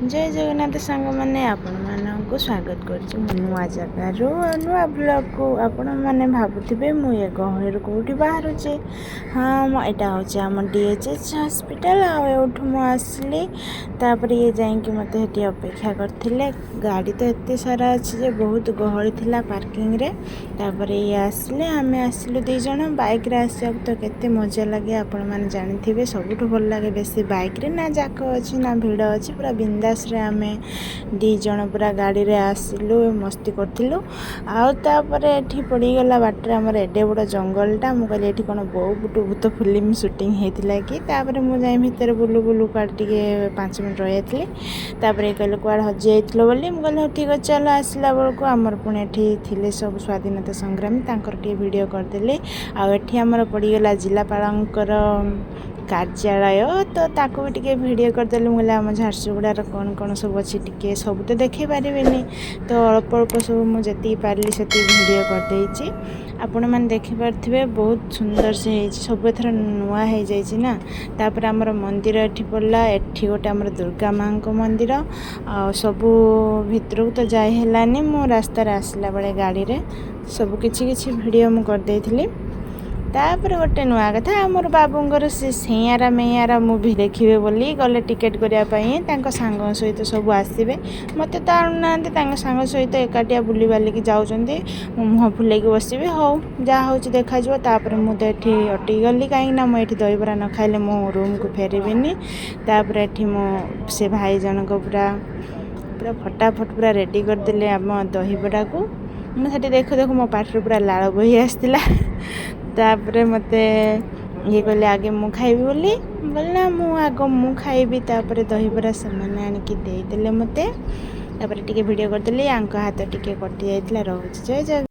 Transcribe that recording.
जय जगन्नाथ सांग मैंने आपण मानक स्वागत कर नुआ जगार नुआ ब्लॉग को आपण मैंने भावुवे मुझे गहर कौटी बाहर हाँ यहाँ हूँ आम DHH हॉस्पिटल आउठू मुसली ये जाकि मत अपेक्षा करते गाड़ी तो एत सारा अच्छे बहुत गहली थी पार्किंग रे ये आसले आम आसलु दीज बाइक रे आसा तो केते मजा लगे आपण मैंने जानी सबुठ भल लगे बेसी बाइक रे ना जाक अच्छी ना भिड़ अच्छी पूरा बिंदास रे आमे दीज पूरा गाड़ी रे आसिलु मस्ती करथिलु आउे एठी पड़गला बाटर आमर एडे बड़ जंगलटा मुझे ये कौन बहु बुटू भूत फिल्म सुटिंग होता कि मुझे भितर बुलू बुलू कड़े टे 5 मिनट रही कहले कड़े हजि जाइल बोली मुझे ठीक अच्छे चल आसला बेलू आमर पुणे थे सब स्वाधीनता संग्रामी टे वीडियो करदेली आठी आमर पड़गला जिलापालंकर कार्यालय तो ताको भी टिके वीडियो करदेली मुझे आम झारसुगुड़ार कौन कौन सब अच्छी टिके सब तो देखे पारे तो अल्प अल्प सब मुझे पार्ली से वीडियो करदे आपण मैंने देखिपे बहुत सुंदर से सब एथर नुआ हो जाना तापर आमर मंदिर एठी पड़ला एठी गोटे आमर दुर्गा माँ को मंदिर सबू भितर को तो जाई हेलानी मो रास्तार आसला बेले गाड़ी रे सब किछि वीडियो मु करदेइथिली तापर गोटे नुआ कथा आमर बाबूंगर से सेयारा मेयारा मुवी देखिए बोली गले टिकेट करने सांग सहित सब आसवे मत तो आणुना सांग सहित एकाटिया बुली बालिकी जाऊँच मुँह फुलेक बसबे हौ जहाँ हूँ देखा मुझे ये अटकी गली कहीं मुझे दहीबरा न खाइले मो रूम को फेरबेनी ये मो से भाई जनक पूरा पूरा फटाफट पूरा रेडी करदे आम दहीबरा को मुझे देखो देखो मो पाटर पूरा लाल बही आसला तापरे मते ये कहले आगे मु खाइबी बोली बोले ना मु आग मु खाइबी तापरे दहीबरा सामान आनिकी देदेले मते तापरे टिके वीडियो करदेली आंक हाथ टिके कटि जाइतला रहउछि जय जय।